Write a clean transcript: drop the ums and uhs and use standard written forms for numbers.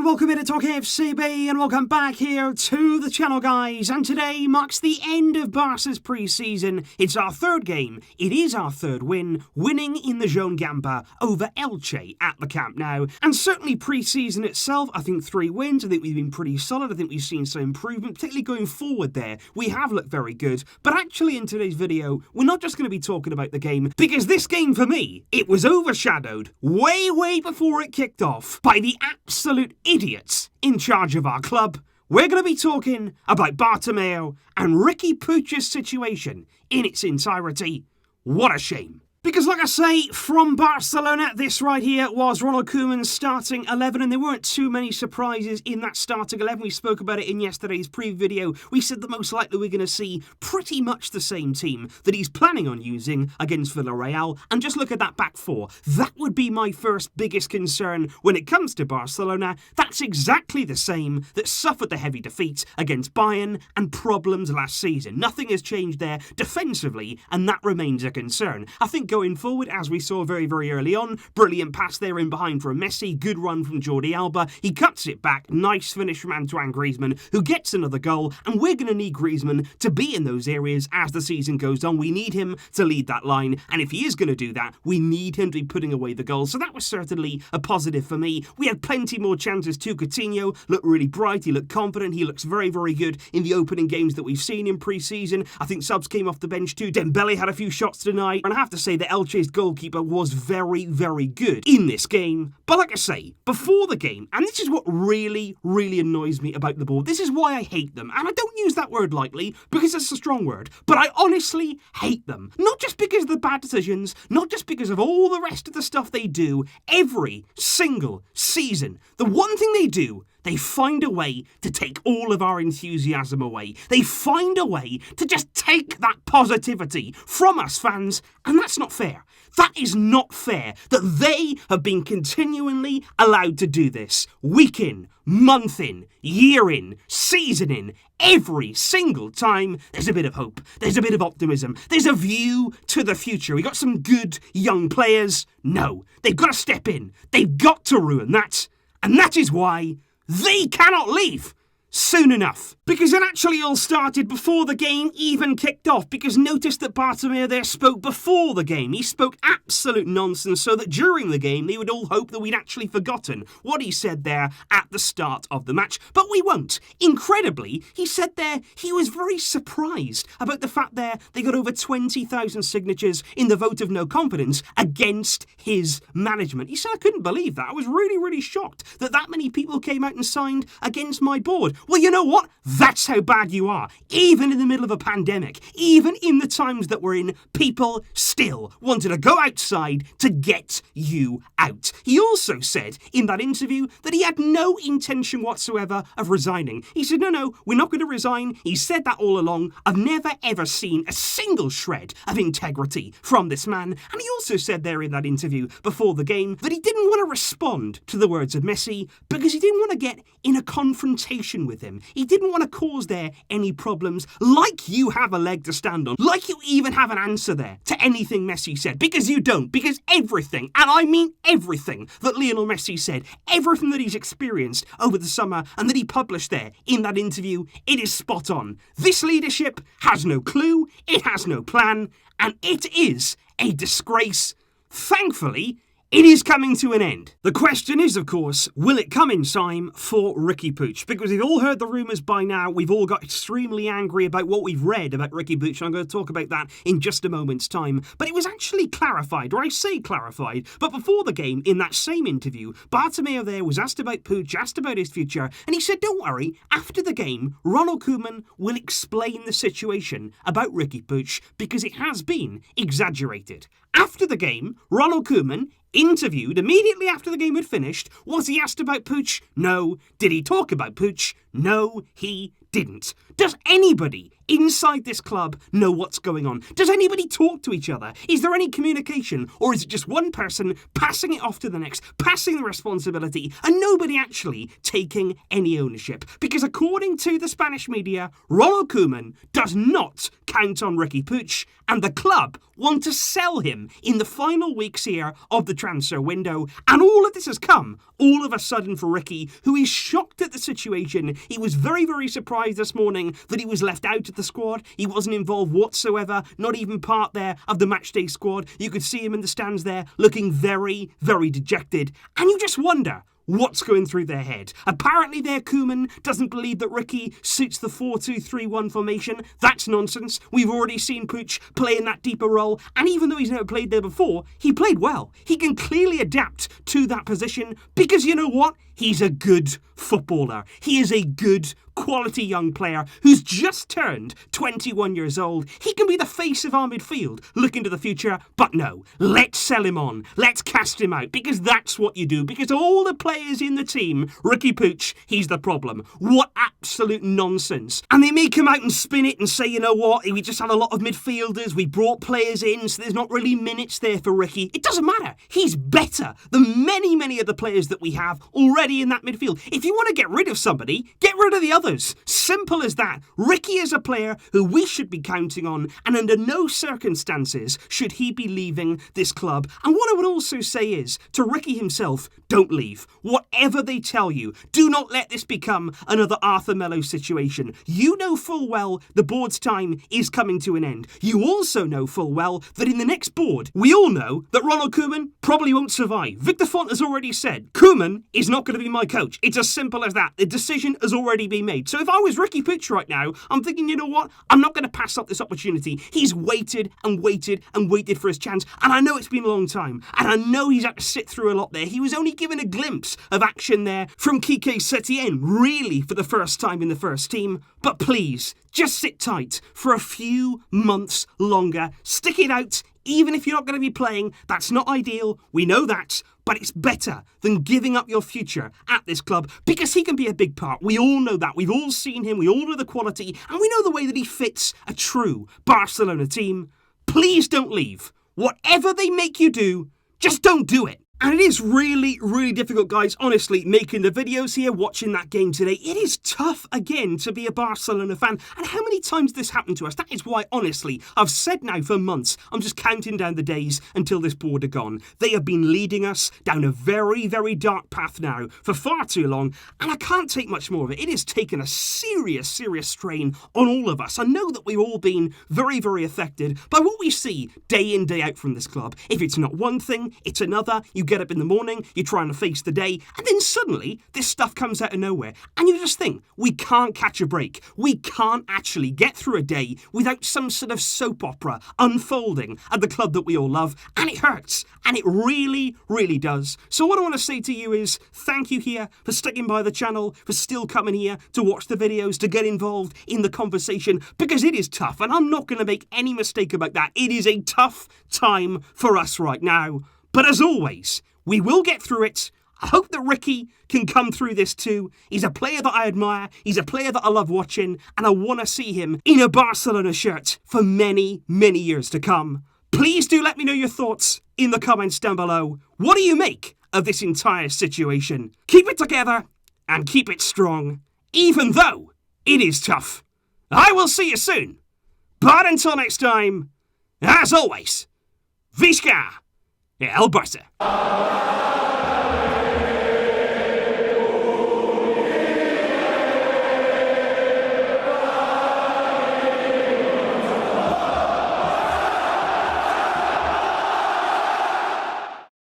welcome in to TalkFCB and welcome back here to the channel, guys. And today marks the end of Barca's pre-season. It's our third game. It is our third win, winning in the Joan Gamper over Elche at the Camp Nou. And certainly pre-season itself, I think 3 wins. I think we've been pretty solid. I think we've seen some improvement, particularly going forward there. We have looked very good. But actually in today's video, we're not just going to be talking about the game, because this game for me, it was overshadowed way before it kicked off by the absolute idiots in charge of our club. We're going to be talking about Bartomeu and Riqui Puig's situation in its entirety. What a shame. Because like I say, from Barcelona, this right here was Ronald Koeman's starting 11, and there weren't too many surprises in that starting 11. We spoke about it in yesterday's preview video. We said that most likely we're going to see pretty much the same team that he's planning on using against Villarreal, and just look at that back four. That would be my first biggest concern when it comes to Barcelona. That's exactly the same that suffered the heavy defeat against Bayern and problems last season. Nothing has changed there defensively, and that remains a concern. I think going forward, as we saw very early on, brilliant pass there in behind from Messi, good run from Jordi Alba, he cuts it back, nice finish from Antoine Griezmann, who gets another goal, and we're going to need Griezmann to be in those areas as the season goes on. We need him to lead that line, and if he is going to do that, we need him to be putting away the goals, so that was certainly a positive for me. We had plenty more chances too. Coutinho looked really bright, he looked confident, he looks very good in the opening games that we've seen in pre-season. I think subs came off the bench too. Dembele had a few shots tonight, and I have to say that Elche's goalkeeper was very good in this game. But like I say, before the game, and this is what really annoys me about the board, this is why I hate them, and I don't use that word lightly because it's a strong word, but I honestly hate them. Not just because of the bad decisions, not just because of all the rest of the stuff they do every single season. The one thing they do, they find a way to take all of our enthusiasm away. They find a way to just take that positivity from us fans, and that's not fair. That is not fair that they have been continually allowed to do this. Week in, month in, year in, season in, every single time there's a bit of hope. There's a bit of optimism. There's a view to the future. We got some good young players. No, they've got to step in. They've got to ruin that. And that is why they cannot leave soon enough. Because it actually all started before the game even kicked off, because notice that Bartomeu there spoke before the game. He spoke absolute nonsense so that during the game they would all hope that we'd actually forgotten what he said there at the start of the match. But we won't. Incredibly, he said there he was very surprised about the fact there they got over 20,000 signatures in the vote of no confidence against his management. He said, I couldn't believe that. I was really shocked that many people came out and signed against my board. Well, you know what? That's how bad you are. Even in the middle of a pandemic, even in the times that we're in, people still wanted to go outside to get you out. He also said in that interview that he had no intention whatsoever of resigning. He said, no, we're not going to resign. He said that all along. I've never ever seen a single shred of integrity from this man. And he also said there in that interview before the game that he didn't want to respond to the words of Messi because he didn't want to get in a confrontation with him. He didn't want to cause there any problems, like you have a leg to stand on, like you even have an answer there to anything Messi said, because you don't, because everything, and I mean everything that Lionel Messi said, everything that he's experienced over the summer and that he published there in that interview, it is spot on. This leadership has no clue, it has no plan, and it is a disgrace. Thankfully, it is coming to an end. The question is, of course, will it come in time for Riqui Puig? Because we've all heard the rumours by now. We've all got extremely angry about what we've read about Riqui Puig. I'm going to talk about that in just a moment's time. But it was actually clarified, or I say clarified, but before the game, in that same interview, Bartomeu there was asked about Puig, asked about his future, and he said, don't worry, after the game, Ronald Koeman will explain the situation about Riqui Puig because it has been exaggerated. After the game, Ronald Koeman interviewed immediately after the game had finished. Was he asked about Puig? No. Did he talk about Puig? No, he didn't. Does anybody inside this club know what's going on? Does anybody talk to each other? Is there any communication? Or is it just one person passing it off to the next, passing the responsibility, and nobody actually taking any ownership? Because according to the Spanish media, Ronald Koeman does not count on Riqui Puig, and the club want to sell him in the final weeks here of the transfer window. And all of this has come all of a sudden for Riqui, who is shocked at the situation. He was very, very surprised this morning that he was left out of the squad. He wasn't involved whatsoever, not even part there of the matchday squad. You could see him in the stands there looking very, very dejected. And you just wonder what's going through their head. Apparently their Koeman doesn't believe that Riqui suits the 4-2-3-1 formation. That's nonsense. We've already seen Puig play in that deeper role, and even though he's never played there before, he played well. He can clearly adapt to that position because you know what? He's a good footballer. He is a good quality young player who's just turned 21 years old. He can be the face of our midfield, look into the future, but no, let's sell him on. Let's cast him out, because that's what you do. Because all the players in the team, Riqui Puig, he's the problem. What absolute nonsense. And they may come out and spin it and say, you know what, we just have a lot of midfielders, we brought players in, so there's not really minutes there for Riqui. It doesn't matter. He's better than many, many of the players that we have already in that midfield. If you want to get rid of somebody, get rid of the others. Simple as that. Riqui is a player who we should be counting on, and under no circumstances should he be leaving this club. And what I would also say is, to Riqui himself, don't leave. Whatever they tell you, do not let this become another Arthur Melo situation. You know full well the board's time is coming to an end. You also know full well that in the next board, we all know that Ronald Koeman probably won't survive. Victor Font has already said, Koeman is not going to be my coach. It's as simple as that. The decision has already been made. So if I was Riqui Puig right now, I'm thinking, you know what? I'm not going to pass up this opportunity. He's waited and waited and waited for his chance. And I know it's been a long time. And I know he's had to sit through a lot there. He was only given a glimpse of action there from Quique Setien, really for the first time in the first team. But please, just sit tight for a few months longer. Stick it out. Even if you're not going to be playing, that's not ideal. We know that. But it's better than giving up your future at this club, because he can be a big part. We all know that. We've all seen him. We all know the quality. And we know the way that he fits a true Barcelona team. Please don't leave. Whatever they make you do, just don't do it. And it is really, really difficult, guys, honestly, making the videos here, watching that game today. It is tough, again, to be a Barcelona fan. And how many times this happened to us? That is why, honestly, I've said now for months, I'm just counting down the days until this board are gone. They have been leading us down a very, very dark path now for far too long, and I can't take much more of it. It has taken a serious, serious strain on all of us. I know that we've all been very, very affected by what we see day in, day out from this club. If it's not one thing, it's another. You get up in the morning, you're trying to face the day, and then suddenly this stuff comes out of nowhere, and you just think, we can't catch a break. We can't actually get through a day without some sort of soap opera unfolding at the club that we all love, and it hurts, and it really, really does. So what I want to say to you is, thank you here for sticking by the channel, for still coming here to watch the videos, to get involved in the conversation, because it is tough, and I'm not going to make any mistake about that. It is a tough time for us right now. But as always, we will get through it. I hope that Riqui can come through this too. He's a player that I admire. He's a player that I love watching. And I want to see him in a Barcelona shirt for many, many years to come. Please do let me know your thoughts in the comments down below. What do you make of this entire situation? Keep it together and keep it strong, even though it is tough. I will see you soon. But until next time, as always, Visca! El Barça.